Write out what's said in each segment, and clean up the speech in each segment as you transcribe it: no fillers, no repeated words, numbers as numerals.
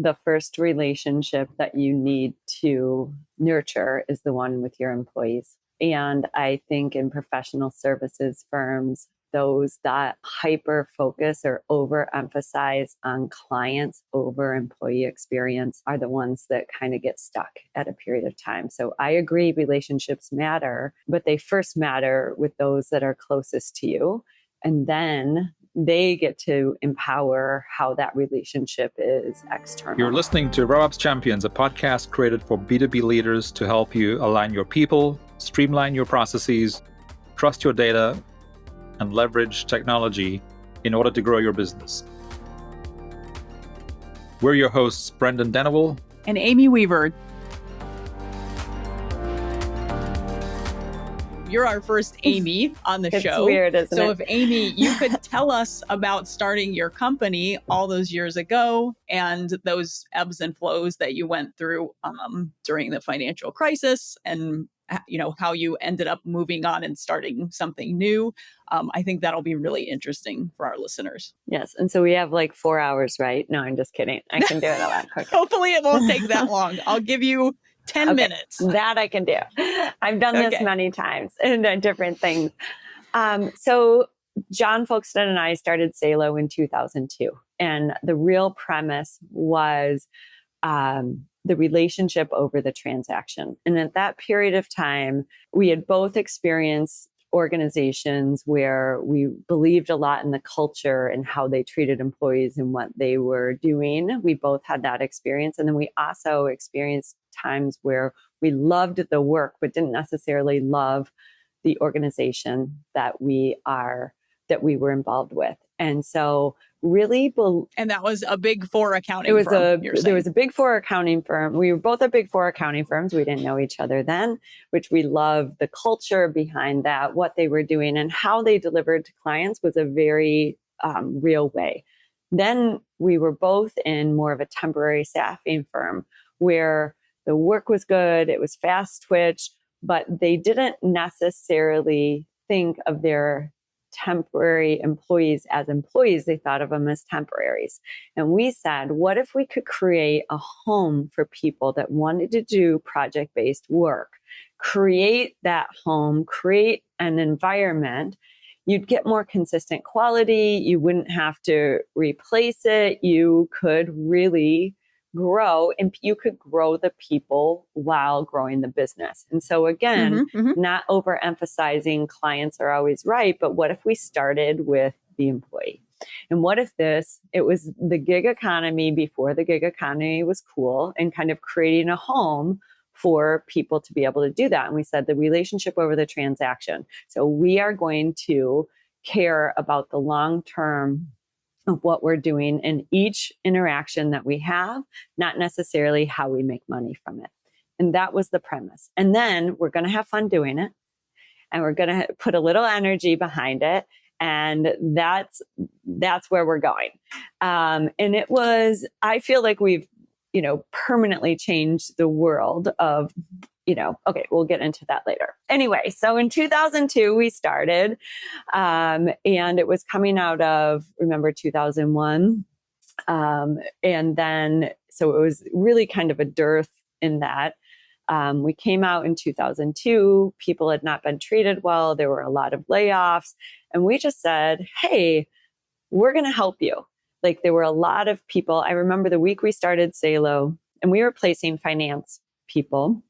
the first relationship that you need to nurture is the one with your employees. And I think in professional services firms, those that hyper focus or overemphasize on clients over employee experience are the ones that kind of get stuck at a period of time. So I agree, relationships matter, but they first matter with those that are closest to you. And then they get to empower how that relationship is external. You're listening to RevOps Champions, a podcast created for B2B leaders to help you align your people, streamline your processes, trust your data, and leverage technology in order to grow your business. We're your hosts, Brendan Denewell and Amy Weaver. You're our first Amy on the show. It's weird, isn't it? So if Amy, you could tell us about starting your company all those years ago and those ebbs and flows that you went through during the financial crisis, and how you ended up moving on and starting something new. I think that'll be really interesting for our listeners. Yes. And so we have like 4 hours, right? No, I'm just kidding. I can do it a lot quicker. Hopefully it won't take that long. I'll give you 10 minutes. That I can do. I've done this many times and different things. So John Folkestone and I started Salo in 2002. And the real premise was the relationship over the transaction. And at that period of time, we had both experienced organizations where we believed a lot in the culture and how they treated employees and what they were doing. We both had that experience. And then we also experienced times where we loved the work, but didn't necessarily love the organization that we were involved with. And so really, and that was a Big Four accounting firm. There was a Big Four accounting firm. We were both at Big Four accounting firms. We didn't know each other then, which we loved the culture behind that, what they were doing and how they delivered to clients was a very real way. Then we were both in more of a temporary staffing firm where the work was good. It was fast twitch, but they didn't necessarily think of their temporary employees as employees. They thought of them as temporaries. And we said, what if we could create a home for people that wanted to do project-based work, create that home, create an environment. You'd get more consistent quality. You wouldn't have to replace it. You could really grow, and you could grow the people while growing the business. And so again, not overemphasizing clients are always right, but what if we started with the employee? And what if it was the gig economy before the gig economy was cool, and kind of creating a home for people to be able to do that. And we said the relationship over the transaction. So we are going to care about the long-term of what we're doing in each interaction that we have, not necessarily how we make money from it. And that was the premise. And then we're going to have fun doing it. And we're going to put a little energy behind it. And that's where we're going. And it was, I feel like we've, permanently changed the world of, okay, we'll get into that later. Anyway, so in 2002, we started, and it was coming out of, remember, 2001. And then, so it was really kind of a dearth in that. We came out in 2002, people had not been treated well. There were a lot of layoffs. And we just said, hey, we're going to help you. Like there were a lot of people. I remember the week we started Salo and we were placing finance people.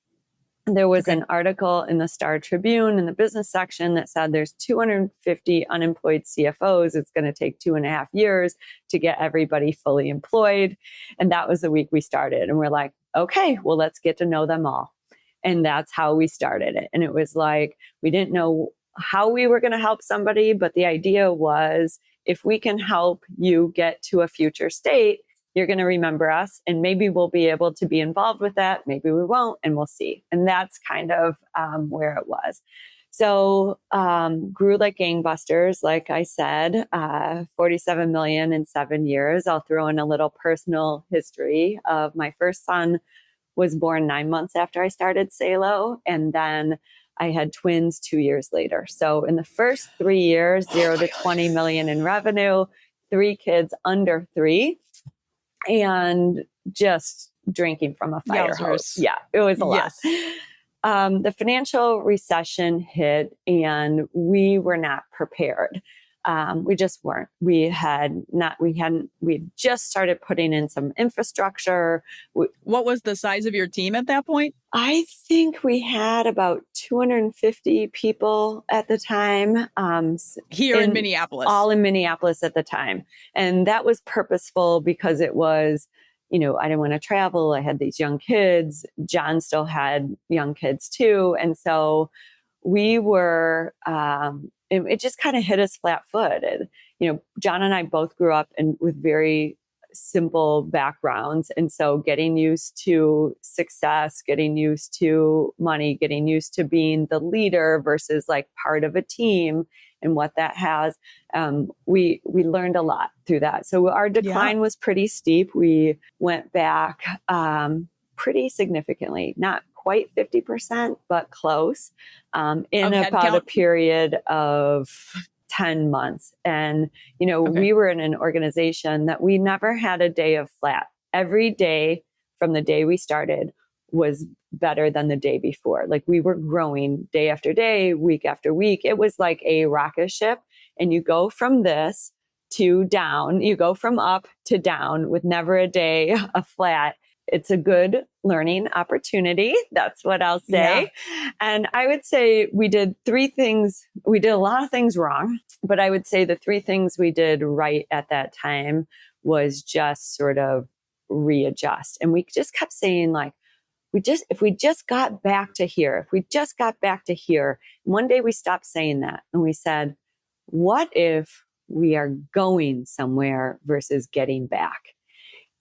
There was an article in the Star Tribune in the business section that said there's 250 unemployed CFOs. It's going to take 2.5 years to get everybody fully employed. And that was the week we started. And we're like, okay, well, let's get to know them all. And that's how we started it. And it was like, we didn't know how we were going to help somebody, but the idea was if we can help you get to a future state, you're going to remember us and maybe we'll be able to be involved with that. Maybe we won't, and we'll see. And that's kind of where it was. So grew like gangbusters, like I said, 47 million in 7 years. I'll throw in a little personal history of my first son was born 9 months after I started Salo. And then I had twins 2 years later. So in the first 3 years, 0 to 20 million in revenue, 3 kids under 3. and just drinking from a fire hose. Yowzers. Yeah, it was a lot. Yes. The financial recession hit and we were not prepared. We just weren't. We had just started putting in some infrastructure. What was the size of your team at that point? I think we had about 250 people at the time. Here in Minneapolis. All in Minneapolis at the time. And that was purposeful because it was, I didn't want to travel. I had these young kids. John still had young kids too. And so we were, it just kind of hit us flat footed. John and I both grew up with very simple backgrounds. And so getting used to success, getting used to money, getting used to being the leader versus like part of a team and what that has, we learned a lot through that. So our decline was pretty steep. We went back pretty significantly, not quite 50%, but close, in about a period of 10 months. And, we were in an organization that we never had a day of flat. Every day from the day we started was better than the day before. Like we were growing day after day, week after week. It was like a rocket ship. And you go from this to down, you go from up to down with never a day of flat. It's a good learning opportunity. That's what I'll say. Yeah. And I would say we did three things. We did a lot of things wrong, but I would say the three things we did right at that time was just sort of readjust. And we just kept saying like, if we just got back to here, if we just got back to here. One day we stopped saying that and we said, what if we are going somewhere versus getting back?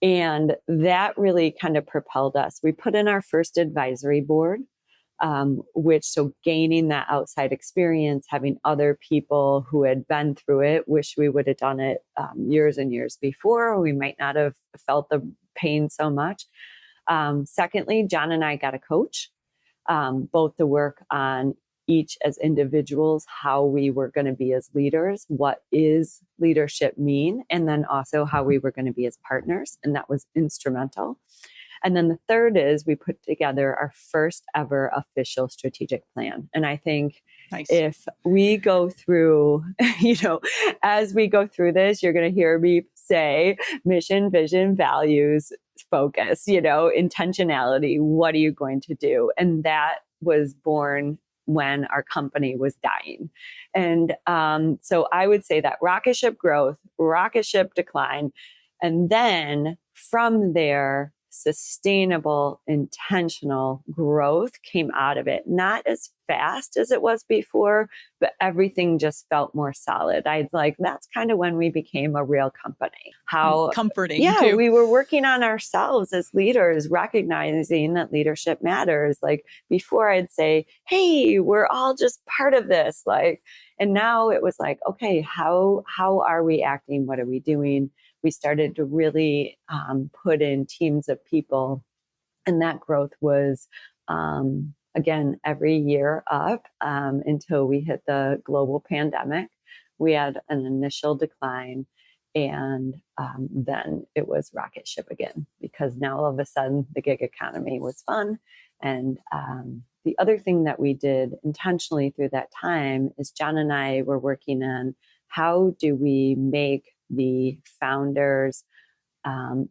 And that really kind of propelled us. We put in our first advisory board, so gaining that outside experience, having other people who had been through it, wish we would have done it years and years before. We might not have felt the pain so much. Secondly, John and I got a coach, both to work on each as individuals, how we were going to be as leaders, what is leadership mean, and then also how we were going to be as partners. And that was instrumental. And then the third is we put together our first ever official strategic plan. And I think if we go through, as we go through this, you're going to hear me say mission, vision, values, focus, intentionality. What are you going to do? And that was born when our company was dying. And so I would say that rocket ship growth, rocket ship decline, and then from there, sustainable, intentional growth came out of it. Not as fast as it was before, but everything just felt more solid. That's kind of when we became a real company. How comforting. Yeah, too. We were working on ourselves as leaders, recognizing that leadership matters. Like before I'd say, hey, we're all just part of this. And now it was like, okay, how are we acting? What are we doing? We started to really put in teams of people. And that growth was, again, every year up until we hit the global pandemic. We had an initial decline. And then it was rocket ship again, because now all of a sudden the gig economy was fun. And the other thing that we did intentionally through that time is John and I were working on how do we make the founders, I'm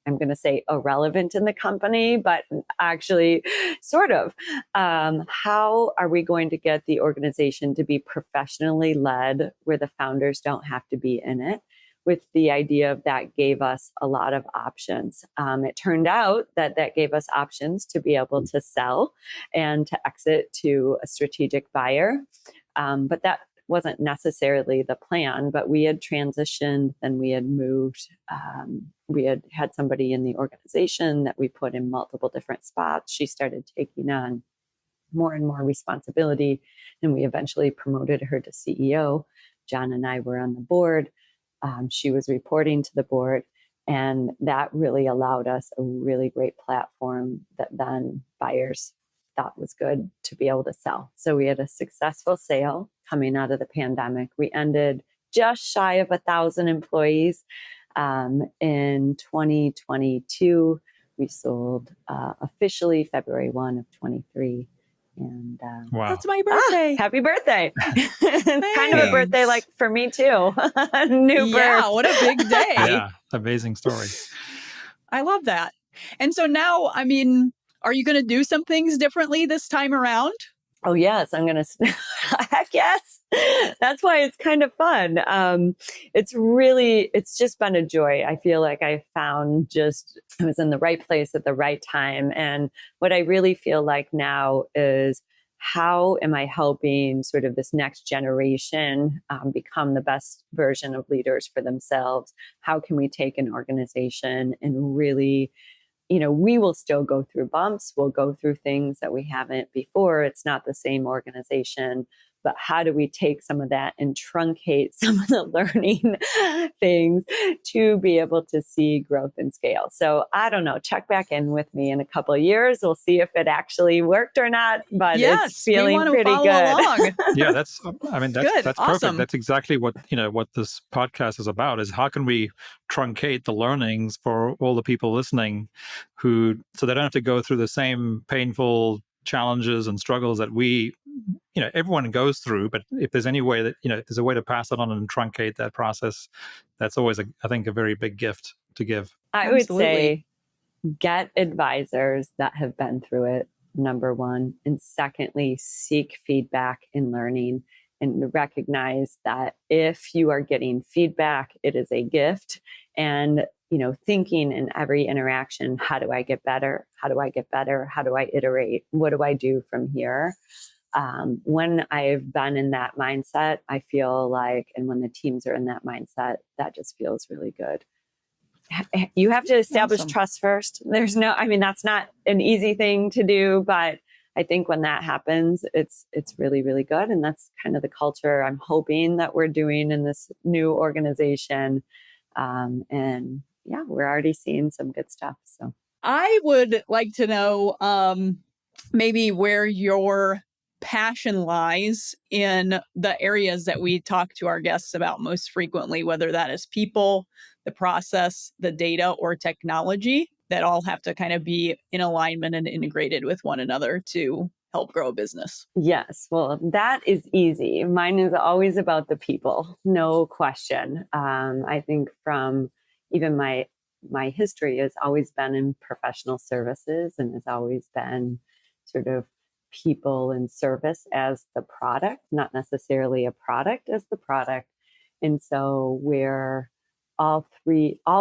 going to say irrelevant in the company, but actually sort of, how are we going to get the organization to be professionally led where the founders don't have to be in it? With the idea of that gave us a lot of options. It turned out that gave us options to be able to sell and to exit to a strategic buyer. But that wasn't necessarily the plan, but we had transitioned and we had moved. We had somebody in the organization that we put in multiple different spots. She started taking on more and more responsibility, and we eventually promoted her to CEO. John and I were on the board. She was reporting to the board, and that really allowed us a really great platform that then buyers thought was good to be able to sell. So we had a successful sale coming out of the pandemic. We ended just shy of 1,000 employees. In 2022, we sold officially February 1 of 23. And Wow. That's my birthday. happy birthday. It's kind of a birthday like for me too. New birth. Yeah, what a big day. Yeah, amazing story. I love that. And so now, I mean, are you going to do some things differently this time around? Oh, yes, I'm going to. Heck yes. That's why it's kind of fun. It's just been a joy. I feel like I was in the right place at the right time. And what I really feel like now is, how am I helping sort of this next generation become the best version of leaders for themselves? How can we take an organization and really, we will still go through bumps. We'll go through things that we haven't before. It's not the same organization, but how do we take some of that and truncate some of the learning things to be able to see growth and scale? So I don't know, check back in with me in a couple of years. We'll see if it actually worked or not, but it's feeling pretty good. Along. Yeah, that's good. That's Awesome. perfect. That's exactly what this podcast is about, is how can we truncate the learnings for all the people listening so they don't have to go through the same painful challenges and struggles that everyone goes through. But if there's any way that, if there's a way to pass it on and truncate that process, that's always, I think, a very big gift to give. I would say get advisors that have been through it, number one. And secondly, seek feedback in learning and recognize that if you are getting feedback, it is a gift. And, thinking in every interaction, how do I get better? How do I get better? How do I iterate? What do I do from here? When I've been in that mindset, I feel like, and when the teams are in that mindset, that just feels really good. You have to establish trust first. That's not an easy thing to do, but I think when that happens, it's really, really good. And that's kind of the culture I'm hoping that we're doing in this new organization. And yeah, we're already seeing some good stuff. So I would like to know maybe where your passion lies in the areas that we talk to our guests about most frequently, whether that is people, the process, the data, or technology, that all have to kind of be in alignment and integrated with one another to help grow a business. Yes, well, that is easy. Mine is always about the people, no question. I think from even my history has always been in professional services and has always been sort of people and service as the product, not necessarily a product as the product. And so where all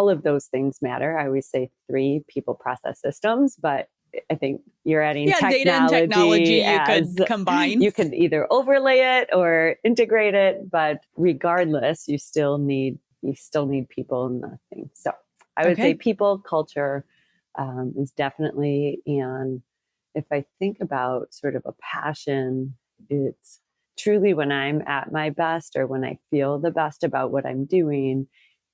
of those things matter. I always say 3: people, process, systems, but I think you're adding technology. Data and technology you could combine. You could either overlay it or integrate it, but regardless, you still need people in the thing. So I would say people, culture is definitely, and if I think about sort of a passion, it's truly when I'm at my best or when I feel the best about what I'm doing,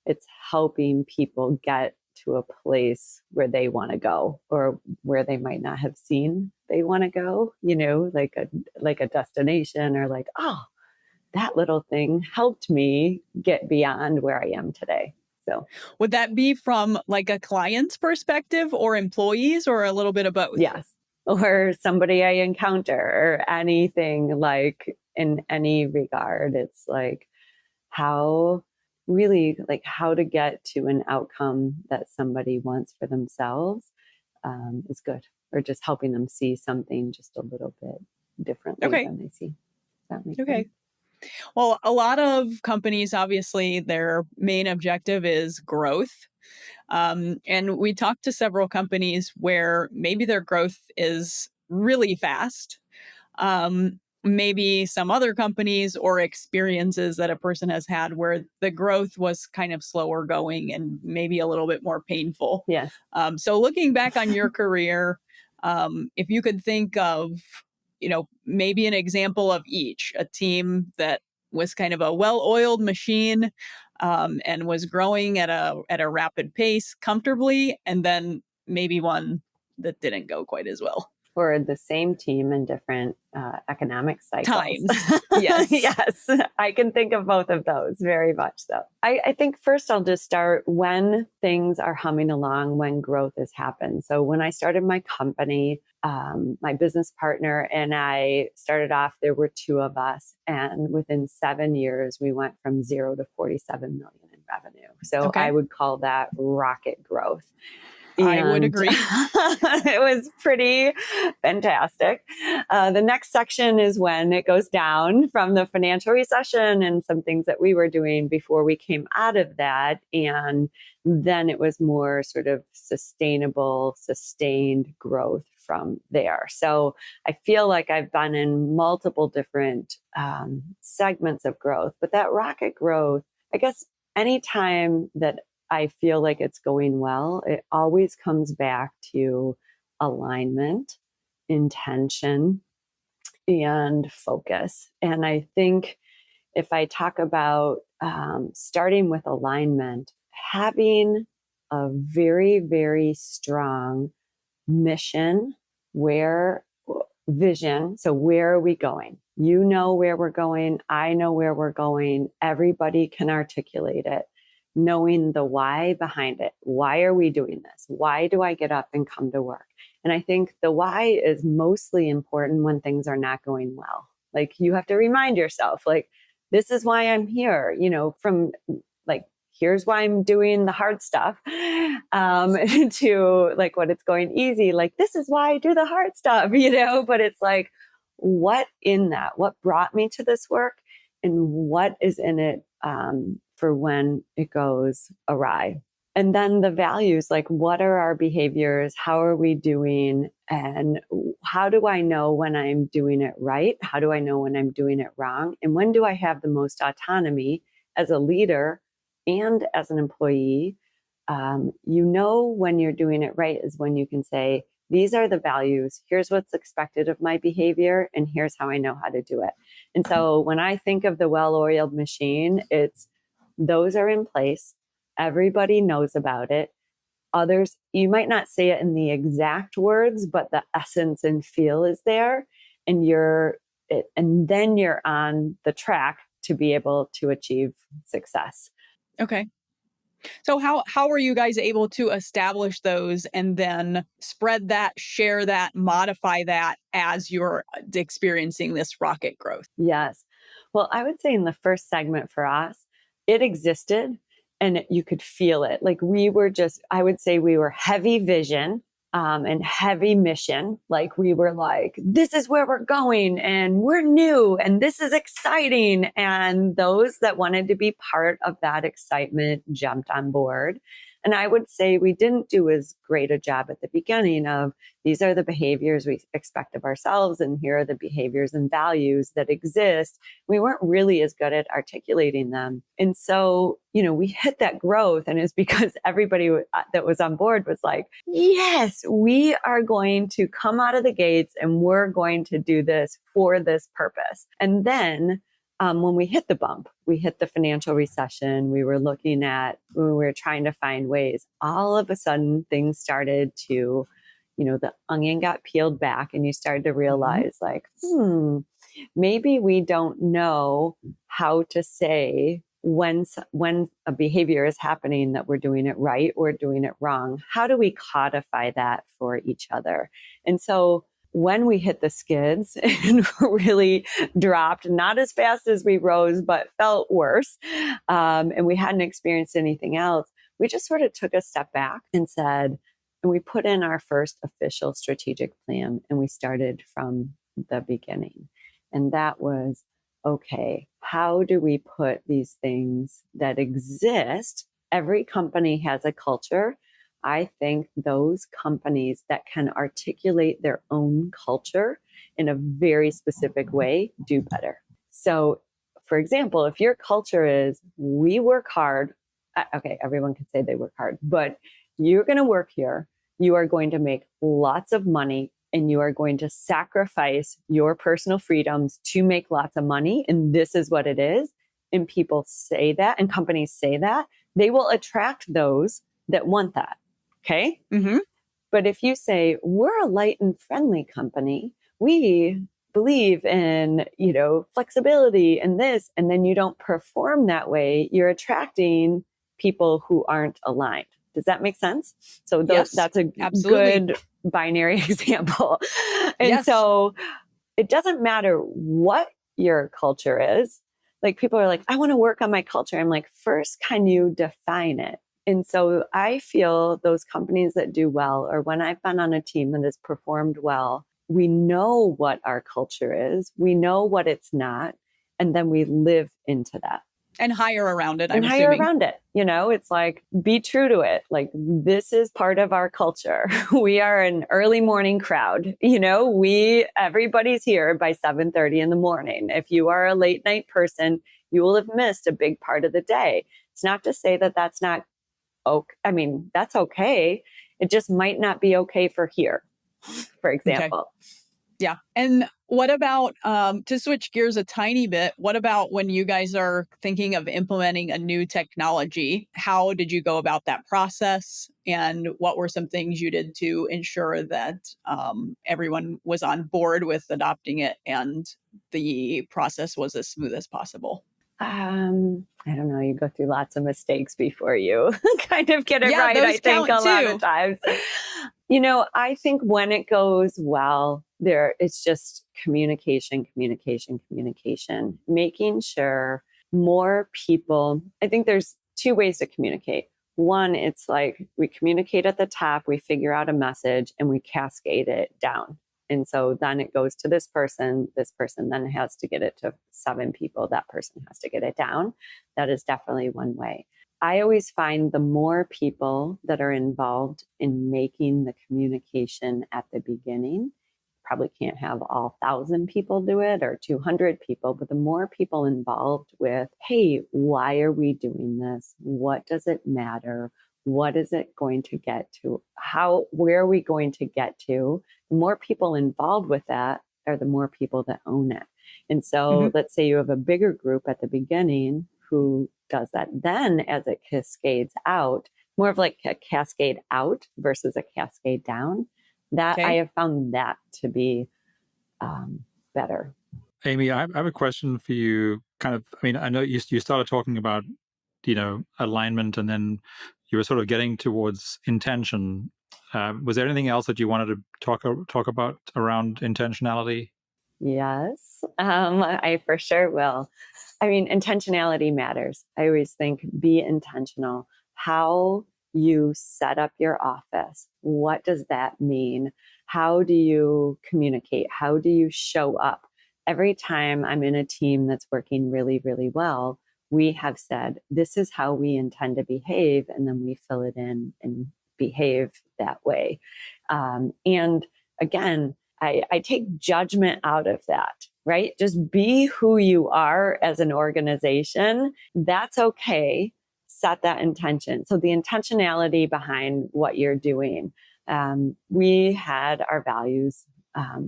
it's helping people get to a place where they want to go or where they might not have seen they want to go, like a destination, or like, oh, that little thing helped me get beyond where I am today. So would that be from like a client's perspective or employees, or a little bit of both? Yes. Or somebody I encounter, or anything, like in any regard. It's like how to get to an outcome that somebody wants for themselves is good, or just helping them see something just a little bit differently than they see. That makes sense. Well, a lot of companies, obviously, their main objective is growth. And we talked to several companies where maybe their growth is really fast. Maybe some other companies or experiences that a person has had where the growth was kind of slower going and maybe a little bit more painful. Yes. So looking back on your career, if you could think of, maybe an example of each, a team that was kind of a well-oiled machine and was growing at a rapid pace comfortably, and then maybe one that didn't go quite as well. for the same team in different economic cycles. Times. Yes. Yes, I can think of both of those very much so. I think first I'll just start when things are humming along, when growth has happened. So when I started my company, my business partner and I started off, there were two of us. And within 7 years, we went from 0 to 47 million in revenue. So Okay. I would call that rocket growth. I would agree. It was pretty fantastic. The next section is when it goes down from the financial recession and some things that we were doing before we came out of that. And then it was more sort of sustainable, sustained growth from there. So I feel like I've been in multiple different segments of growth, but that rocket growth, I guess anytime that I feel like it's going well, it always comes back to alignment, intention, and focus. And I think if I talk about starting with alignment, having a very, very strong mission, vision. So where are we going? You know where we're going. I know where we're going. Everybody can articulate it. Knowing the why behind it. Why are we doing this? Why do I get up and come to work? And I think the why is mostly important when things are not going well. Like you have to remind yourself, like, this is why I'm here, from like, here's why I'm doing the hard stuff, to like when it's going easy, like, this is why I do the hard stuff, but it's like, what in that, what brought me to this work and what is in it, for when it goes awry. And then the values, like what are our behaviors? How are we doing? And how do I know when I'm doing it right? How do I know when I'm doing it wrong? And when do I have the most autonomy as a leader and as an employee? When you're doing it right is when you can say, these are the values. Here's what's expected of my behavior. And here's how I know how to do it. And so when I think of the well-oiled machine, those are in place. Everybody knows about it. Others, you might not say it in the exact words, but the essence and feel is there. And then you're on the track to be able to achieve success. Okay. So how were you guys able to establish those and then spread that, share that, modify that as you're experiencing this rocket growth? Yes. Well, I would say in the first segment for us, it existed and you could feel it. Like I would say we were heavy vision and heavy mission. Like we were like, this is where we're going and we're new and this is exciting. And those that wanted to be part of that excitement jumped on board. And I would say we didn't do as great a job at the beginning of these are the behaviors we expect of ourselves and here are the behaviors and values that exist. We weren't really as good at articulating them. And so, we hit that growth and it's because everybody that was on board was like, yes, we are going to come out of the gates and we're going to do this for this purpose. And then when we hit the bump, we hit the financial recession, we were trying to find ways, all of a sudden things started to, the onion got peeled back and you started to realize like, maybe we don't know how to say when a behavior is happening that we're doing it right or doing it wrong. How do we codify that for each other? And so when we hit the skids and really dropped, not as fast as we rose, but felt worse, and we hadn't experienced anything else, we just sort of took a step back and we put in our first official strategic plan and we started from the beginning. And that was, okay, how do we put these things that exist? Every company has a culture. I think those companies that can articulate their own culture in a very specific way do better. So, for example, if your culture is we work hard, okay, everyone can say they work hard, but you're going to work here. You are going to make lots of money and you are going to sacrifice your personal freedoms to make lots of money. And this is what it is. And people say that and companies say that, they will attract those that want that. Okay. Mm-hmm. But if you say, we're a light and friendly company, we believe in, flexibility and this, and then you don't perform that way, you're attracting people who aren't aligned. Does that make sense? So Yes, that's a absolutely. good binary example. And Yes. so it doesn't matter what your culture is. Like people are like, I want to work on my culture. I'm like, first, can you define it? And so I feel those companies that do well, or when I've been on a team that has performed well, we know what our culture is, we know what it's not, and then we live into that. And hire around it, And I'm hire assuming. around it. It's like, be true to it. Like, this is part of our culture. We are an early morning crowd. Everybody's here by 7:30 in the morning. If you are a late night person, you will have missed a big part of the day. It's not to say that that's not okay. I mean, that's okay. It just might not be okay for here, for example. Okay. Yeah. And what about, to switch gears a tiny bit, what about when you guys are thinking of implementing a new technology? How did you go about that process? And what were some things you did to ensure that everyone was on board with adopting it and the process was as smooth as possible? I don't know. You go through lots of mistakes before you kind of get it Yeah, right. those I think a count lot too. of times. I think when it goes well, it's just communication, making sure more people. I think there's two ways to communicate. One, it's like we communicate at the top, we figure out a message, and we cascade it down. And so then it goes to this person then has to get it to 7 people, that person has to get it down. That is definitely one way. I always find the more people that are involved in making the communication at the beginning, probably can't have all 1,000 people do it or 200 people, but the more people involved with, hey, why are we doing this? What does it matter? What is it going to get to? Where are we going to get to? The more people involved with that are the more people that own it. And so let's say you have a bigger group at the beginning who does that. Then as it cascades out, more of like a cascade out versus a cascade down, that I have found that to be better. Amy, I have a question for you. I know you started talking about, alignment, and then you were sort of getting towards intention. Was there anything else that you wanted to talk about around intentionality? Yes, I for sure will. I mean, intentionality matters. I always think be intentional. How you set up your office, what does that mean? How do you communicate? How do you show up? Every time I'm in a team that's working really, really well, we have said, this is how we intend to behave. And then we fill it in and behave that way. And again, I take judgment out of that, right? Just be who you are as an organization. That's okay. Set that intention. So the intentionality behind what you're doing. We had our values.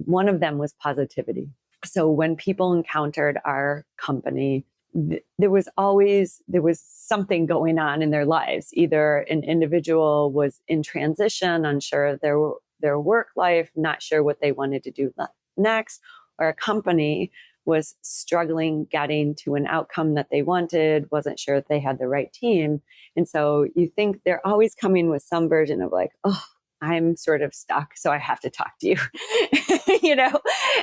One of them was positivity. So when people encountered our company, there was something going on in their lives. Either an individual was in transition, unsure of their work life, not sure what they wanted to do next, or a company was struggling getting to an outcome that they wanted, wasn't sure if they had the right team. And so you think they're always coming with some version of like, oh, I'm sort of stuck, so I have to talk to you,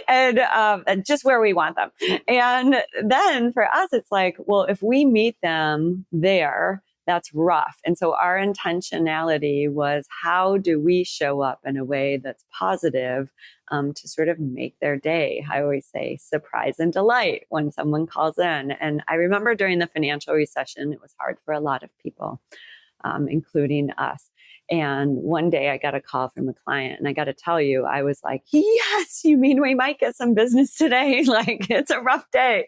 and just where we want them. And then for us, it's like, well, if we meet them there, that's rough. And so our intentionality was, how do we show up in a way that's positive to sort of make their day? I always say surprise and delight when someone calls in. And I remember during the financial recession, it was hard for a lot of people, including us. And one day I got a call from a client, and I got to tell you, I was like, yes, you mean we might get some business today? Like, it's a rough day.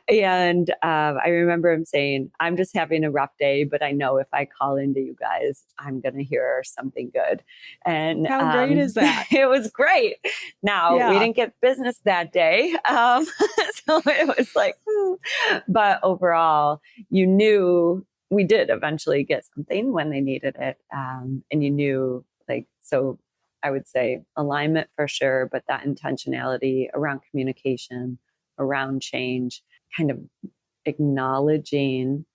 And I remember him saying, I'm just having a rough day, but I know if I call into you guys, I'm going to hear something good. And how great is that? It was great. Now, we didn't get business that day. So it was like, but overall, you knew we did eventually get something when they needed it. And you knew Like, so I would say alignment for sure, but that intentionality around communication, around change, kind of acknowledging.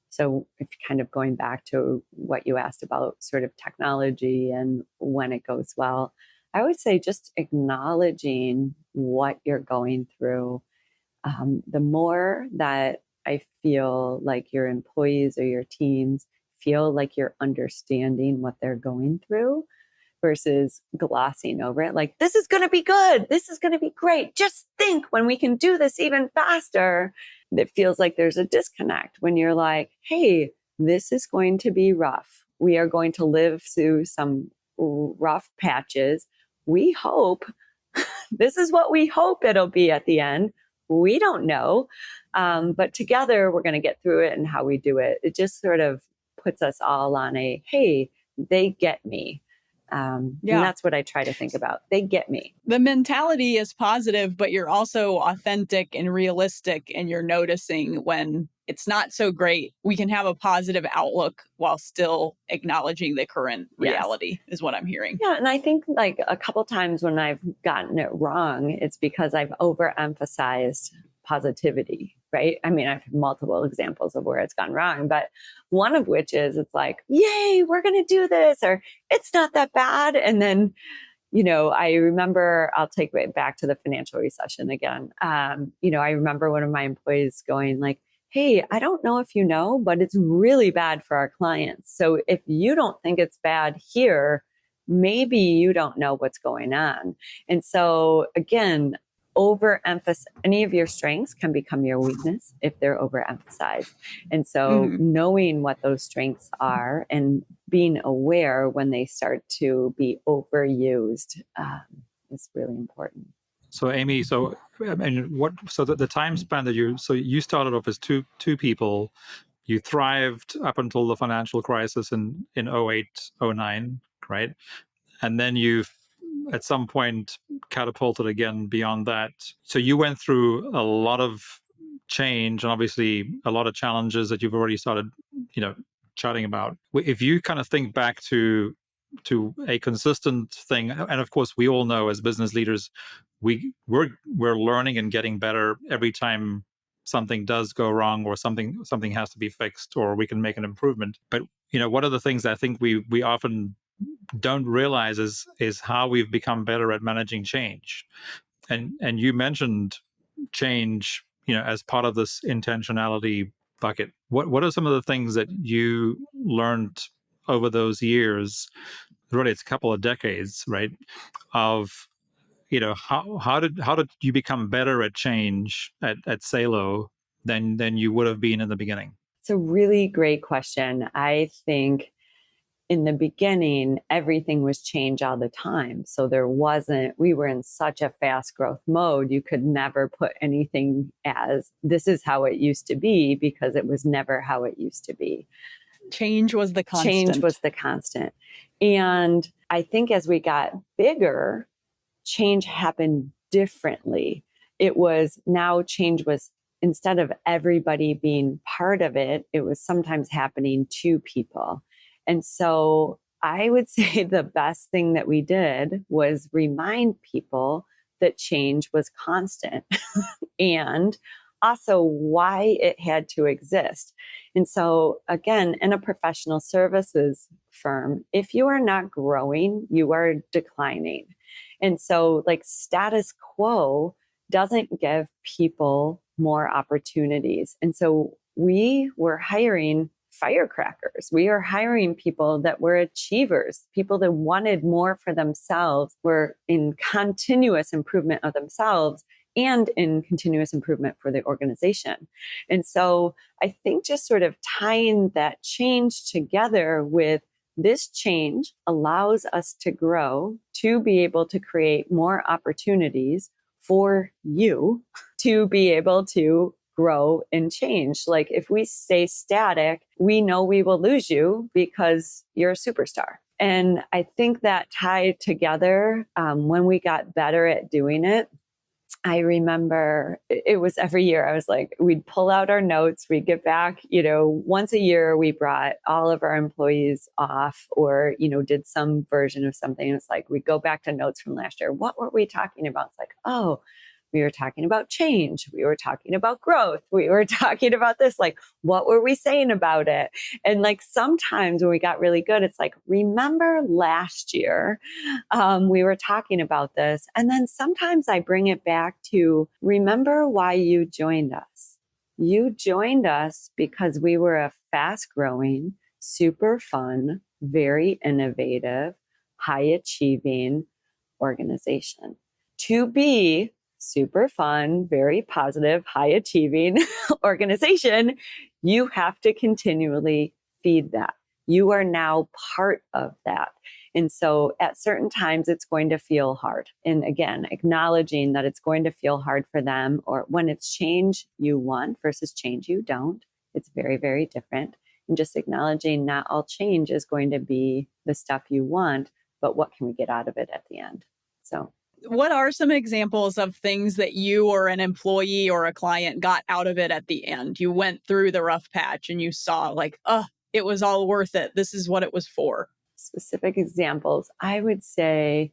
So if kind of going back to what you asked about sort of technology and when it goes well, I would say just acknowledging what you're going through. The more that I feel like your employees or your teams feel like you're understanding what they're going through versus glossing over it, like, this is going to be good. This is going to be great. Just think when we can do this even faster. It feels like there's a disconnect when you're like, hey, this is going to be rough. We are going to live through some rough patches. We hope this is what we hope it'll be at the end. We don't know. But together we're going to get through it, and how we do it. It just sort of puts us all on a, hey, they get me. And that's what I try to think about. They get me. The mentality is positive, but you're also authentic and realistic, and you're noticing when it's not so great. We can have a positive outlook while still acknowledging the current reality, is what I'm hearing. Yeah. And I think like a couple times when I've gotten it wrong, it's because I've overemphasized positivity, right? I mean, I've had multiple examples of where it's gone wrong, but one of which is it's like, yay, we're going to do this, or it's not that bad. And then, I remember, I'll take it back to the financial recession again. I remember one of my employees going like, hey, I don't know if you know, but it's really bad for our clients. So if you don't think it's bad here, maybe you don't know what's going on. And so again, overemphasize any of your strengths can become your weakness if they're overemphasized. And so knowing what those strengths are and being aware when they start to be overused is really important. So Amy, so the time span that you started off as two people, you thrived up until the financial crisis in 08, 09, right? And then you've at some point catapulted again beyond that. So you went through a lot of change and obviously a lot of challenges that you've already started, chatting about. If you kind of think back to a consistent thing, and of course we all know as business leaders, we're learning and getting better every time something does go wrong or something has to be fixed or we can make an improvement. But one of the things I think we often don't realize is how we've become better at managing change. And you mentioned change, as part of this intentionality bucket. What are some of the things that you learned over those years? Really, it's a couple of decades, right? Of how did you become better at change at Salo than you would have been in the beginning? It's a really great question. I think in the beginning, everything was change all the time. So we were in such a fast growth mode. You could never put anything as this is how it used to be, because it was never how it used to be. Change was the constant. And I think as we got bigger, change happened differently. Change was, instead of everybody being part of it, it was sometimes happening to people. And so I would say the best thing that we did was remind people that change was constant and also why it had to exist. And so again, in a professional services firm, if you are not growing, you are declining. And so like status quo doesn't give people more opportunities. And so we were hiring firecrackers. We are hiring people that were achievers, people that wanted more for themselves, were in continuous improvement of themselves and in continuous improvement for the organization. And so I think just sort of tying that change together with this change allows us to grow, to be able to create more opportunities for you to be able to grow and change. Like if we stay static, we know we will lose you because you're a superstar. And I think that tied together, when we got better at doing it, I remember it was every year. I was like, we'd pull out our notes, we'd get back, once a year, we brought all of our employees off or, did some version of something. It's like, we go back to notes from last year. What were we talking about? It's like, oh, we were talking about change. We were talking about growth. We were talking about this. Like, what were we saying about it? And like sometimes when we got really good, it's like, remember last year, we were talking about this. And then sometimes I bring it back to remember why you joined us. You joined us because we were a fast growing, super fun, very innovative, high achieving organization. To be super fun, very positive, high achieving organization, you have to continually feed that. You are now part of that. And so at certain times, it's going to feel hard. And again, acknowledging that it's going to feel hard for them, or when it's change you want versus change you don't, it's very, very different. And just acknowledging not all change is going to be the stuff you want, but what can we get out of it at the end? So what are some examples of things that you or an employee or a client got out of it at the end? You went through the rough patch and you saw like, oh, it was all worth it. This is what it was for. Specific examples, I would say,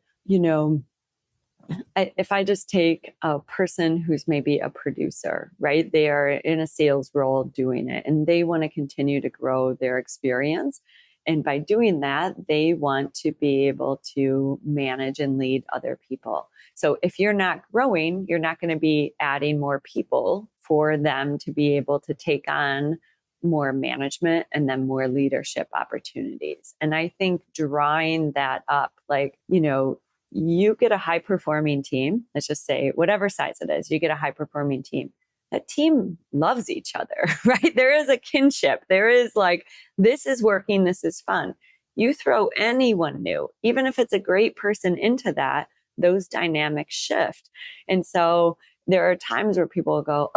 if I just take a person who's maybe a producer, right? They are in a sales role doing it and they want to continue to grow their experience. And by doing that, they want to be able to manage and lead other people. So if you're not growing, you're not going to be adding more people for them to be able to take on more management and then more leadership opportunities. And I think drawing that up, like, you get a high performing team, let's just say whatever size it is, you get a high performing team. That team loves each other, right? There is a kinship. There is like, this is working, this is fun. You throw anyone new, even if it's a great person into that, those dynamics shift. And so there are times where people will go,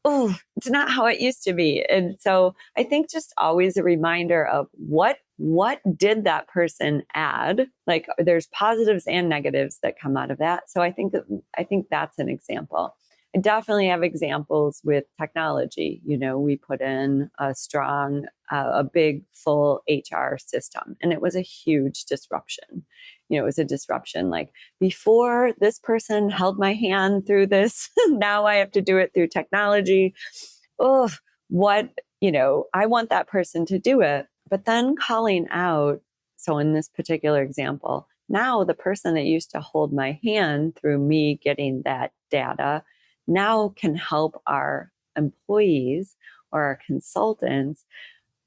oh, it's not how it used to be. And so I think just always a reminder of what did that person add? Like there's positives and negatives that come out of that. So I think that's an example. I definitely have examples with technology. We put in a big full HR system, and it was a huge disruption. It was a disruption. Like before, this person held my hand through this. Now I have to do it through technology. Oh, I want that person to do it. But then calling out, so in this particular example, now the person that used to hold my hand through me getting that data now can help our employees or our consultants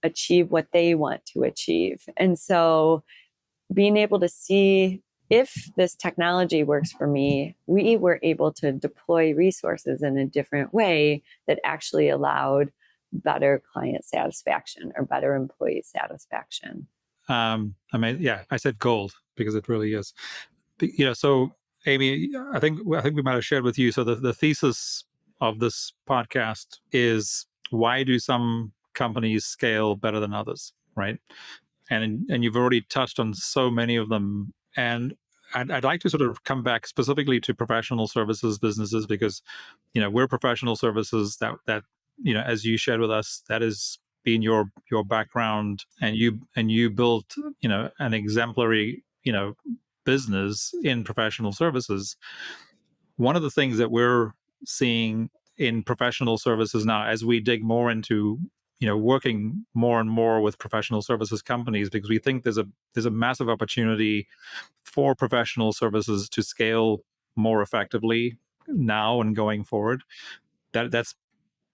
achieve what they want to achieve. And so being able to see if this technology works for me, we were able to deploy resources in a different way that actually allowed better client satisfaction or better employee satisfaction. I said gold because it really is. So Amy, I think we might have shared with you. So the thesis of this podcast is, why do some companies scale better than others, right? And you've already touched on so many of them. And I'd like to sort of come back specifically to professional services businesses, because we're professional services that as you shared with us, that is been your background, and you built an exemplary business in professional services. One of the things that we're seeing in professional services now, as we dig more into working more and more with professional services companies, because we think there's a massive opportunity for professional services to scale more effectively now and going forward. That's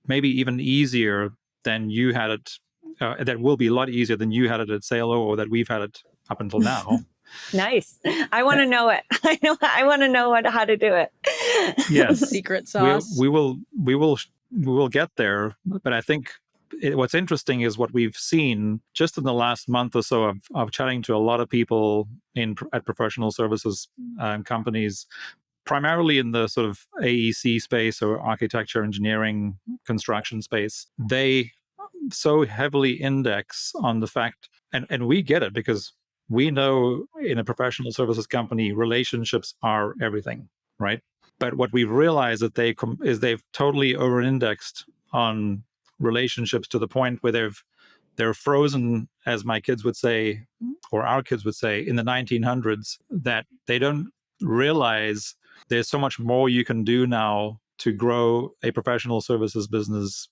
maybe even easier than you had it. That will be a lot easier than you had it at Salo, or that we've had it up until now. Nice. I want to know it. I want to know how to do it. Yes. Secret sauce. We will get there. But I think what's interesting is what we've seen just in the last month or so of chatting to a lot of people at professional services companies, primarily in the sort of AEC space, or architecture, engineering, construction space. They so heavily index on the fact, and we get it, because we know in a professional services company, relationships are everything, right? But what we've realized that they've totally over-indexed on relationships to the point where they're frozen, as my kids would say, or our kids would say, in the 1900s, that they don't realize there's so much more you can do now to grow a professional services business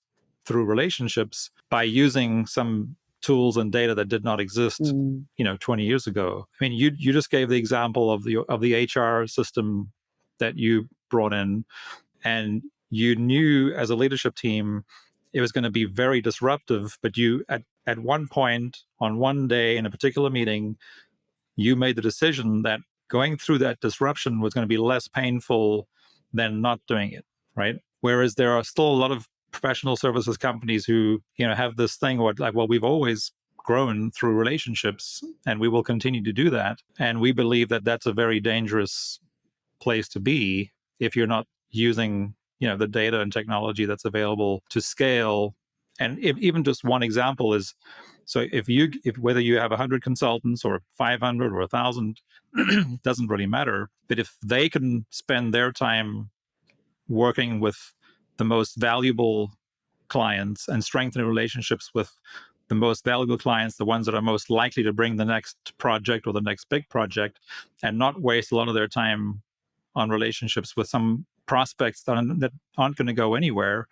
through relationships by using some tools and data that did not exist 20 years ago. I mean, you just gave the example of the HR system that you brought in, and you knew as a leadership team it was going to be very disruptive, but you at one point on one day in a particular meeting, you made the decision that going through that disruption was going to be less painful than not doing it, right? Whereas there are still a lot of professional services companies who, have this thing where like, well, we've always grown through relationships and we will continue to do that. And we believe that that's a very dangerous place to be if you're not using, the data and technology that's available to scale. And even just one example is, so if whether you have 100 consultants or 500 or 1,000, doesn't really matter. But if they can spend their time working with the most valuable clients and strengthening relationships with the most valuable clients, the ones that are most likely to bring the next project or the next big project, and not waste a lot of their time on relationships with some prospects that aren't going to go anywhere.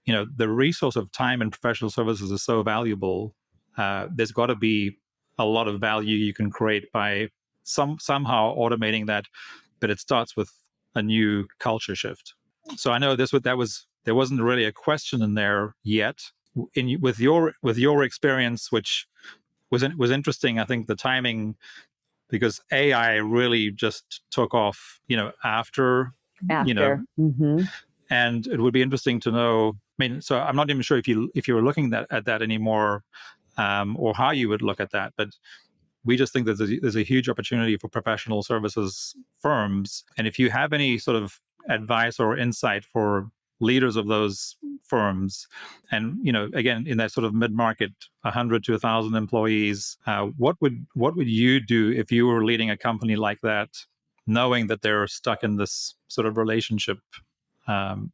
The resource of time in professional services is so valuable. There's got to be a lot of value you can create by somehow automating that, but it starts with a new culture shift. So I know there wasn't really a question in there yet. With your experience, which was interesting, I think the timing, because AI really just took off, after. And it would be interesting to know. I mean, so I'm not even sure if you were looking at that anymore, or how you would look at that. But we just think there's a huge opportunity for professional services firms. And if you have any sort of advice or insight for leaders of those firms, and again in that sort of mid-market, 100 to 1,000 employees, what would you do if you were leading a company like that, knowing that they're stuck in this sort of relationship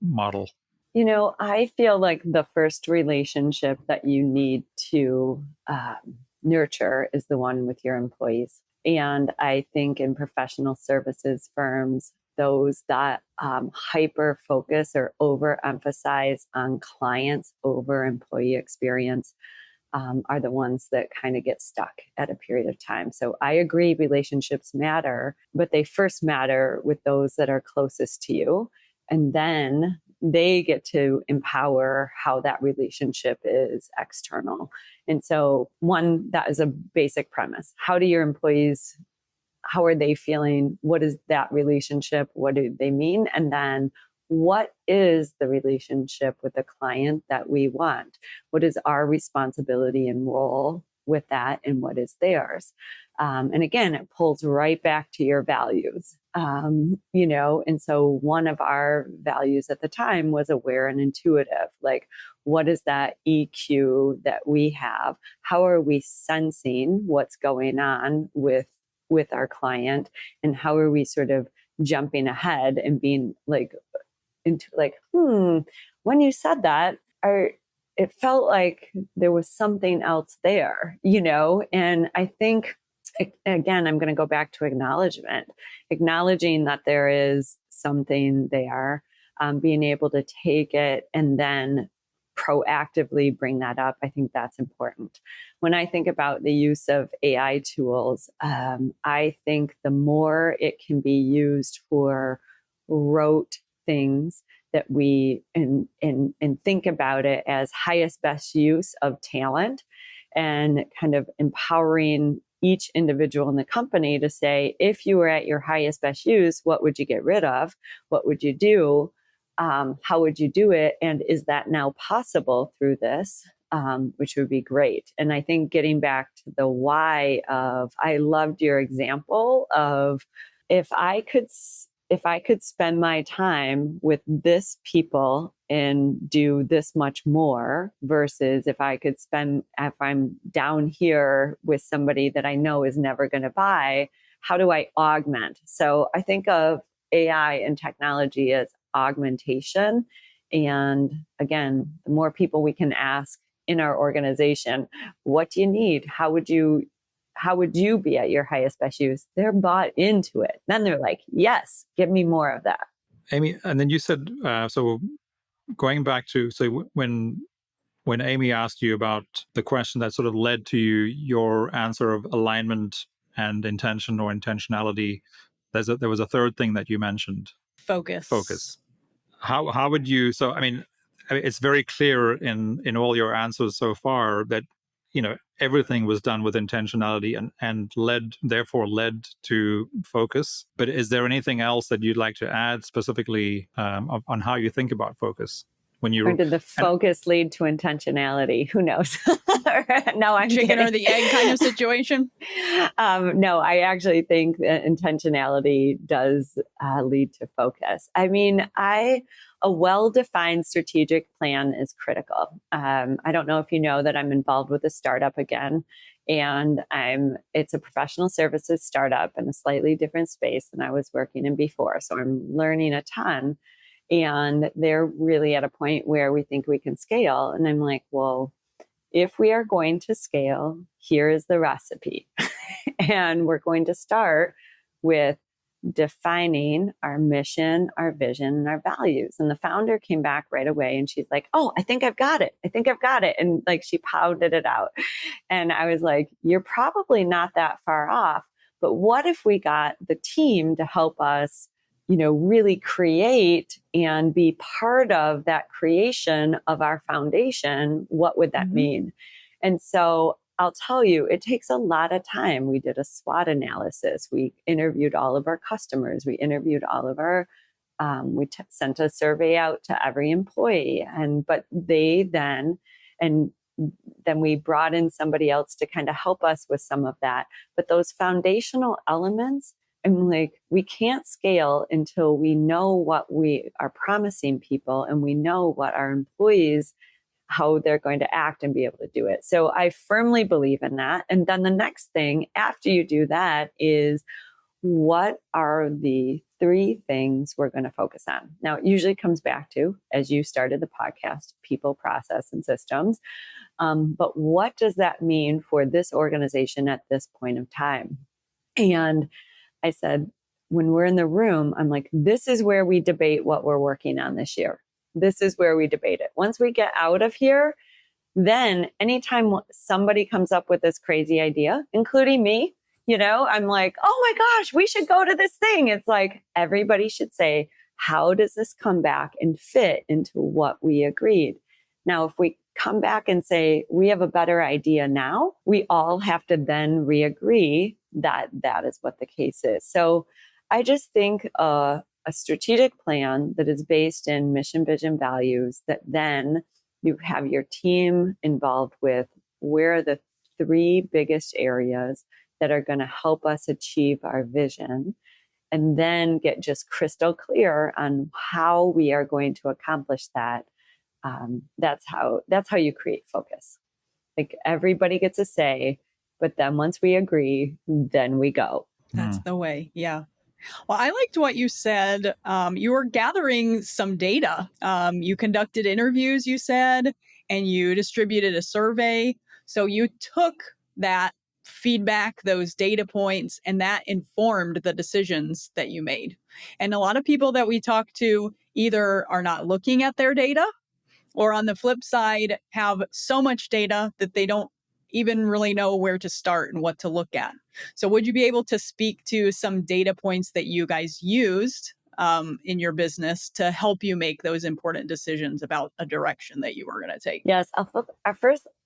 model? I feel like the first relationship that you need to nurture is the one with your employees. And I think in professional services firms, those that hyper focus or overemphasize on clients over employee experience are the ones that kind of get stuck at a period of time. So I agree, relationships matter, but they first matter with those that are closest to you. And then they get to empower how that relationship is external. And so one, that is a basic premise. How do your employees, how are they feeling? What is that relationship? What do they mean? And then what is the relationship with the client that we want? What is our responsibility and role with that, and what is theirs? And again, it pulls right back to your values, and so one of our values at the time was aware and intuitive. Like, what is that EQ that we have? How are we sensing what's going on with our client? And how are we sort of jumping ahead and being when you said that, it felt like there was something else there, and I think, again, I'm going to go back to acknowledging that there is something there, being able to take it and then proactively bring that up. I think that's important. When I think about the use of AI tools, I think the more it can be used for rote things that we and think about it as highest best use of talent, and kind of empowering each individual in the company to say, if you were at your highest best use, what would you get rid of? What would you do? How would you do it? And is that now possible through this? Which would be great. And I think getting back to the why of, I loved your example of, if I could spend my time with this people and do this much more, versus if I'm down here with somebody that I know is never going to buy, how do I augment? So I think of AI and technology as augmentation. And again, the more people we can ask in our organization, what do you need? How would you be at your highest best use? They're bought into it. Then they're like, yes, give me more of that. Amy, and then you said, so going back to, so when Amy asked you about the question that sort of led to your answer of alignment and intention or intentionality, there was a third thing that you mentioned. Focus. How would you, so I mean, it's very clear in all your answers so far that, everything was done with intentionality and therefore led to focus. But is there anything else that you'd like to add specifically on how you think about focus? Or did the focus lead to intentionality? Who knows? No, I'm chicken kidding. Or the egg kind of situation. No, I actually think that intentionality does lead to focus. I mean, a well-defined strategic plan is critical. I don't know if you know that I'm involved with a startup again, and it's a professional services startup in a slightly different space than I was working in before. So I'm learning a ton. And they're really at a point where we think we can scale. And I'm like, well, if we are going to scale, here is the recipe. And we're going to start with defining our mission, our vision, and our values. And the founder came back right away and she's like, oh, I think I've got it. And like, she pounded it out. And I was like, you're probably not that far off. But what if we got the team to help us really create and be part of that creation of our foundation? What would that mean? And so I'll tell you, it takes a lot of time. We did a SWOT analysis. We interviewed all of our customers. We interviewed all of our, sent a survey out to every employee. But then we brought in somebody else to kind of help us with some of that. But those foundational elements, I'm like, we can't scale until we know what we are promising people and we know what our employees, how they're going to act and be able to do it. So I firmly believe in that. And then the next thing after you do that is, what are the 3 things we're going to focus on? Now, it usually comes back to, as you started the podcast, people, process, and systems. But what does that mean for this organization at this point of time? And I said, when we're in the room, I'm like, this is where we debate what we're working on this year. This is where we debate it. Once we get out of here, then anytime somebody comes up with this crazy idea, including me, I'm like, oh my gosh, we should go to this thing. It's like, everybody should say, how does this come back and fit into what we agreed? Now, if we come back and say, we have a better idea now, we all have to then re-agree that that is what the case is. So I just think a strategic plan that is based in mission, vision, values, that then you have your team involved with, where are the 3 biggest areas that are going to help us achieve our vision, and then get just crystal clear on how we are going to accomplish that. That's how you create focus. Like, everybody gets a say, but then once we agree, then we go. That's the way. Yeah. Well, I liked what you said. You were gathering some data. You conducted interviews, you said, and you distributed a survey. So you took that feedback, those data points, and that informed the decisions that you made. And a lot of people that we talk to either are not looking at their data, or on the flip side, have so much data that they don't even really know where to start and what to look at. So would you be able to speak to some data points that you guys used in your business to help you make those important decisions about a direction that you were going to take? Yes.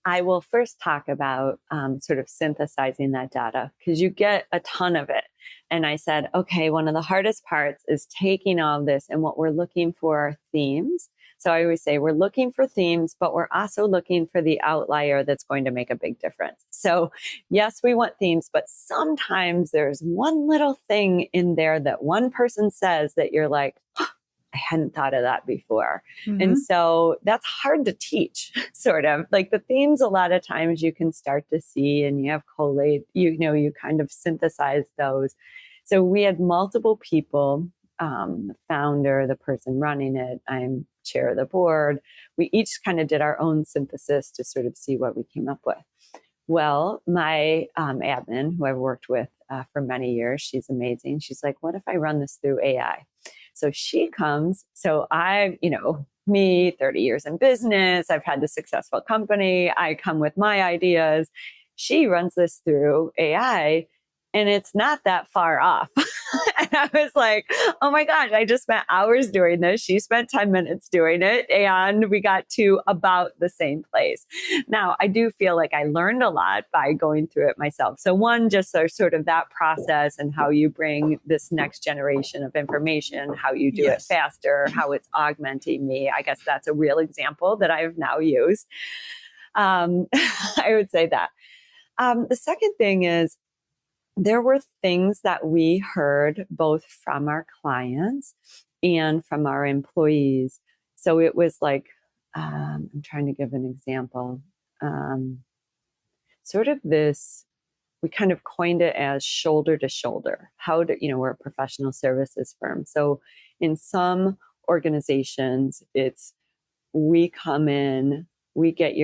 I will first talk about sort of synthesizing that data, because you get a ton of it. And I said, okay, one of the hardest parts is taking all this, and what we're looking for are themes. So I always say we're looking for themes, but we're also looking for the outlier that's going to make a big difference. So yes, we want themes, but sometimes there's one little thing in there that one person says that you're like, oh, I hadn't thought of that before. And so that's hard to teach, sort of. Like, the themes, a lot of times you can start to see, and you have collate, you kind of synthesize those. So we had multiple people the founder, the person running it. I'm chair of the board. We each kind of did our own synthesis to sort of see what we came up with. Well, my admin, who I've worked with for many years, she's amazing. She's like, what if I run this through AI? So she comes. So me, 30 years in business, I've had the successful company. I come with my ideas. She runs this through AI, and it's not that far off. And I was like, oh my gosh, I just spent hours doing this. She spent 10 minutes doing it, and we got to about the same place. Now, I do feel like I learned a lot by going through it myself. So one, just sort of that process and how you bring this next generation of information, how you do it faster, how it's augmenting me. I guess that's a real example that I've now used. I would say that. The second thing is, there were things that we heard both from our clients and from our employees. So it was like, I'm trying to give an example. Sort of this, we kind of coined it as shoulder to shoulder. We're a professional services firm. So in some organizations, it's, we come in, you get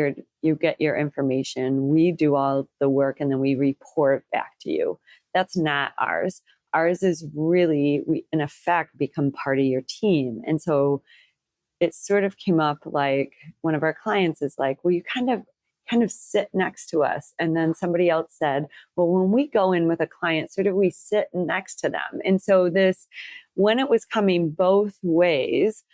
your information, we do all the work, and then we report back to you. That's not ours. Ours is really, we in effect become part of your team. And so it sort of came up like, one of our clients is like, well, you kind of sit next to us. And then somebody else said, well, when we go in with a client, sort of we sit next to them. And so this, when it was coming both ways,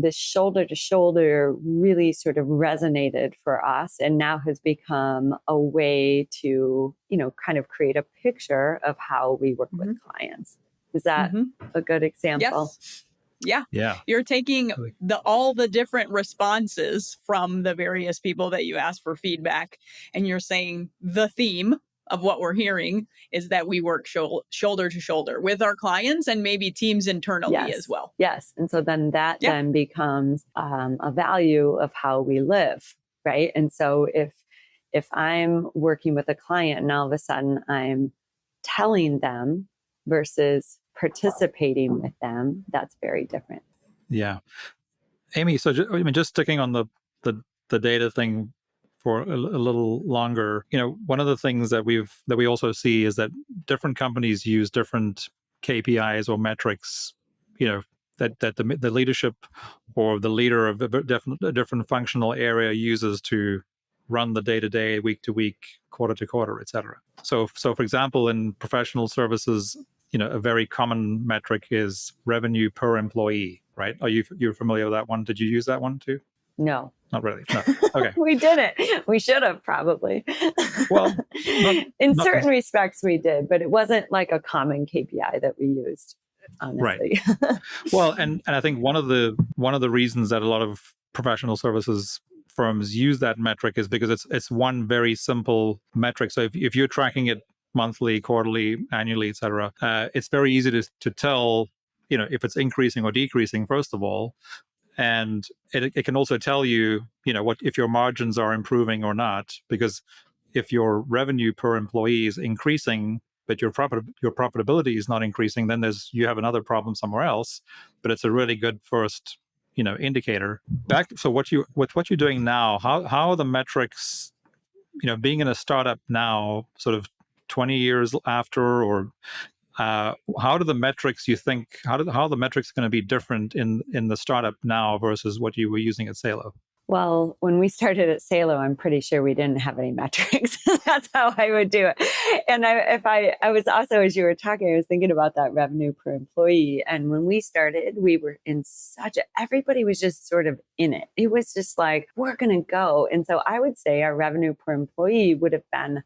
this shoulder to shoulder really sort of resonated for us, and now has become a way to, kind of create a picture of how we work with clients. Is that a good example? Yes. Yeah. You're taking all the different responses from the various people that you asked for feedback, and you're saying the theme of what we're hearing is that we work shoulder to shoulder with our clients and maybe teams internally as well. Yes. And so then that then becomes a value of how we live, right? And so if I'm working with a client and all of a sudden I'm telling them versus participating with them, that's very different. Yeah. Amy, so just sticking on the data thing for a little longer, one of the things that we also see is that different companies use different KPIs or metrics, that the leadership or the leader of a different functional area uses to run the day-to-day, week-to-week, quarter-to-quarter, et cetera. So for example, in professional services, a very common metric is revenue per employee, right? You're familiar with that one? Did you use that one too? No. Not really. No. Okay. We didn't. We should have probably. Well, in certain respects we did, but it wasn't like a common KPI that we used, honestly. Right. Well, and I think one of the reasons that a lot of professional services firms use that metric is because it's one very simple metric. So if you're tracking it monthly, quarterly, annually, et cetera, it's very easy to tell, if it's increasing or decreasing, first of all. And it can also tell you, what if your margins are improving or not, because if your revenue per employee is increasing, but your profitability is not increasing, then you have another problem somewhere else. But it's a really good first, indicator. So what you're doing now, how are the metrics, being in a startup now, sort of 20 years after, or how do the metrics, you think, how are the metrics going to be different in the startup now versus what you were using at Salo? Well, when we started at Salo, I'm pretty sure we didn't have any metrics. That's how I would do it. And I was also, as you were talking, I was thinking about that revenue per employee. And when we started, we were in everybody was just sort of in it. It was just like, we're going to go. And so I would say our revenue per employee would have been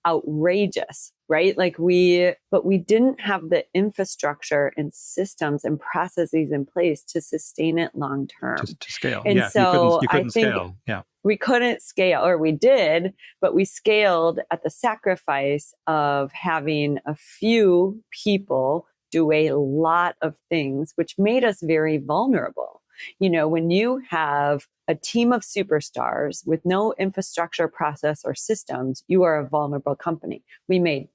outrageous, right? But we didn't have the infrastructure and systems and processes in place to sustain it long term. To scale. And so you couldn't I think scale. Yeah. We couldn't scale, or we did, but we scaled at the sacrifice of having a few people do a lot of things, which made us very vulnerable. When you have a team of superstars with no infrastructure, process, or systems, you are a vulnerable company. We made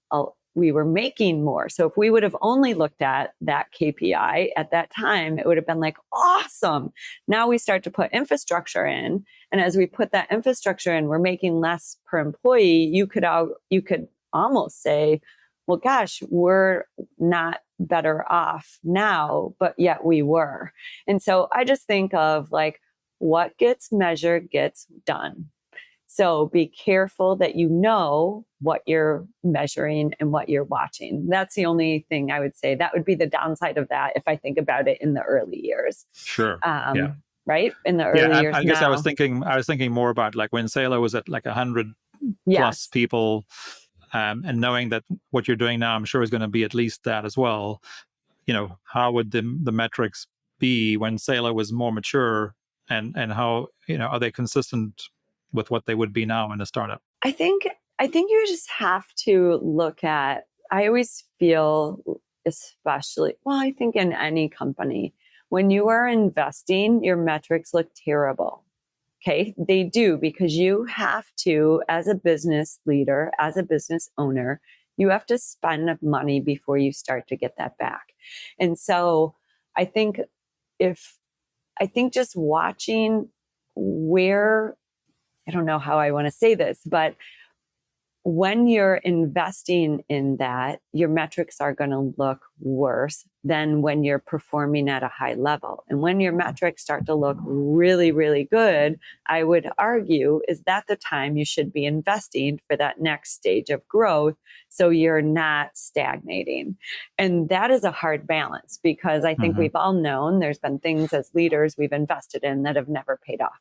we were making more. So if we would have only looked at that KPI at that time, it would have been like, awesome. Now we start to put infrastructure in. And as we put that infrastructure in, we're making less per employee. You could almost say, well, gosh, we're not better off now, but yet we were. And so I just think of like, what gets measured gets done. So be careful that you know what you're measuring and what you're watching. That's the only thing I would say. That would be the downside of that if I think about it in the early years. Sure. Right? In the early years. I guess now, I was thinking more about like when Salo was at like 100 plus people, and knowing that what you're doing now, I'm sure is going to be at least that as well. How would the metrics be when Salo was more mature, and how, are they consistent with what they would be now in a startup? I think you just have to look at, I always feel, especially, well, I think in any company, when you are investing, your metrics look terrible. Okay. They do, because you have to, as a business leader, as a business owner, you have to spend money before you start to get that back. And so I think just watching where, I don't know how I want to say this, but when you're investing in that, your metrics are going to look worse than when you're performing at a high level. And when your metrics start to look really, really good, I would argue, is that the time you should be investing for that next stage of growth, so you're not stagnating. And that is a hard balance, because I think we've all known there's been things as leaders we've invested in that have never paid off.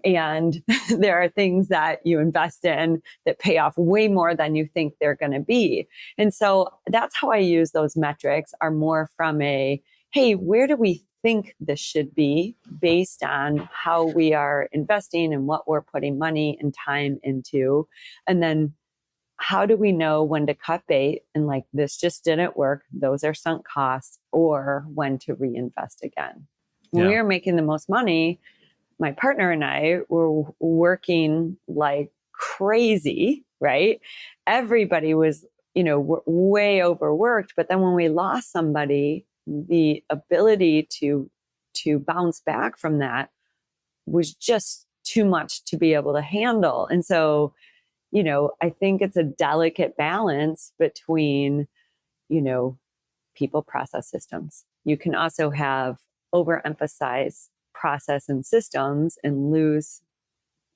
And there are things that you invest in that pay off way more than you think they're going to be. And so that's how I use those metrics, are more from a, hey, where do we think this should be based on how we are investing and what we're putting money and time into? And then how do we know when to cut bait and like, this just didn't work, those are sunk costs, or when to reinvest again? When we are making the most money, my partner and I were working like crazy, right? Everybody was, way overworked. But then when we lost somebody, the ability to bounce back from that was just too much to be able to handle. And so, I think it's a delicate balance between, people, process, systems. You can also have overemphasize process and systems and lose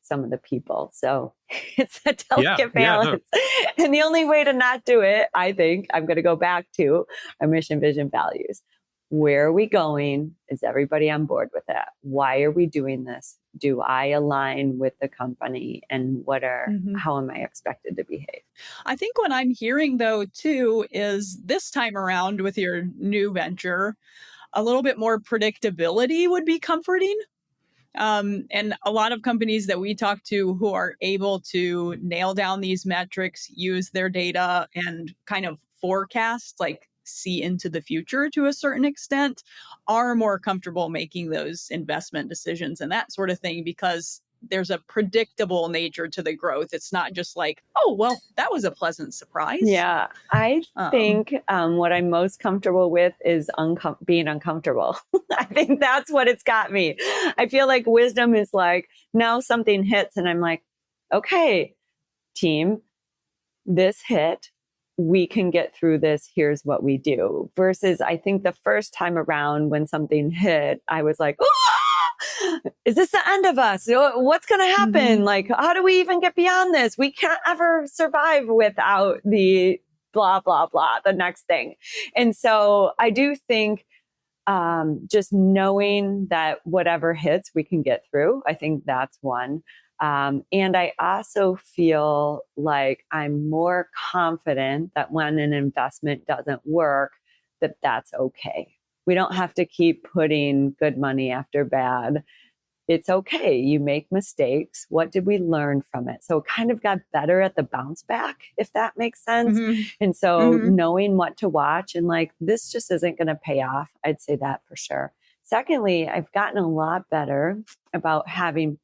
some of the people. So it's a delicate balance. No. And the only way to not do it, I think, I'm going to go back to our mission, vision, values. Where are we going? Is everybody on board with that? Why are we doing this? Do I align with the company? And how am I expected to behave? I think what I'm hearing though, too, is this time around with your new venture, a little bit more predictability would be comforting. And a lot of companies that we talk to who are able to nail down these metrics, use their data, and kind of forecast, like see into the future to a certain extent, are more comfortable making those investment decisions and that sort of thing, because there's a predictable nature to the growth. It's not just like, oh, well, that was a pleasant surprise. Yeah, I think what I'm most comfortable with is being uncomfortable. I think that's what it's got me. I feel like wisdom is like, now something hits and I'm like, okay, team, this hit. We can get through this. Here's what we do. Versus I think the first time around when something hit, I was like, is this the end of us? What's going to happen? Like, how do we even get beyond this? We can't ever survive without the blah, blah, blah, the next thing. And so I do think just knowing that whatever hits, we can get through. I think that's one. And I also feel like I'm more confident that when an investment doesn't work, that's okay. We don't have to keep putting good money after bad. It's okay. You make mistakes. What did we learn from it? So it kind of got better at the bounce back, if that makes sense. And so knowing what to watch and like, this just isn't going to pay off. I'd say that for sure. Secondly, I've gotten a lot better about having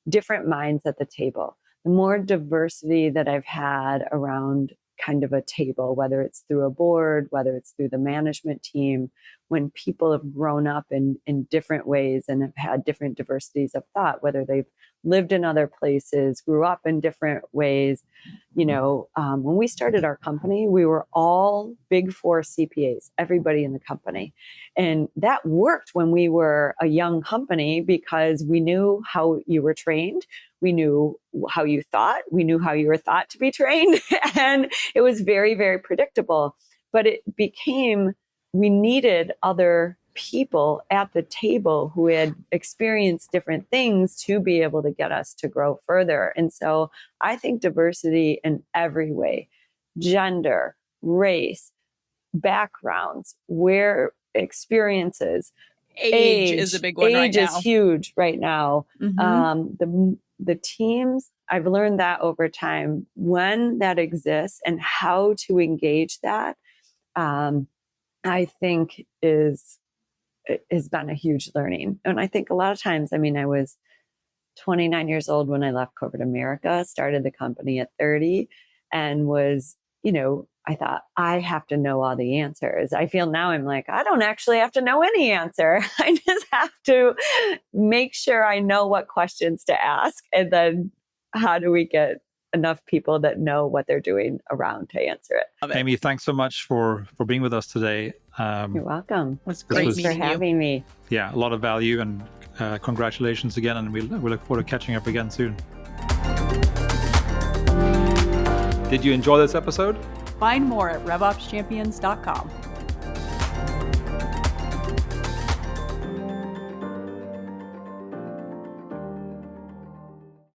different minds at the table. The more diversity that I've had around kind of a table, whether it's through a board, whether it's through the management team, when people have grown up in different ways and have had different diversities of thought, whether they've lived in other places, grew up in different ways. When we started our company, we were all Big Four CPAs, everybody in the company. And that worked when we were a young company because we knew how you were trained. We knew how you thought. We knew how you were thought to be trained. And it was very, very predictable. But it became, we needed other people at the table who had experienced different things to be able to get us to grow further. And so I think diversity in every way, gender, race, backgrounds, where experiences, age is a big one right now. Age is huge right now. The teams, I've learned that over time, when that exists and how to engage that, I think has been a huge learning. And I think a lot of times, I was 29 years old when I left corporate America, started the company at 30, and was, I thought, I have to know all the answers. I feel now I'm like, I don't actually have to know any answer. I just have to make sure I know what questions to ask. And then how do we get enough people that know what they're doing around to answer it? Amy, thanks so much for being with us today. You're welcome. It was great Thanks for having me. Yeah, a lot of value, and congratulations again. And we look forward to catching up again soon. Did you enjoy this episode? Find more at RevOpsChampions.com.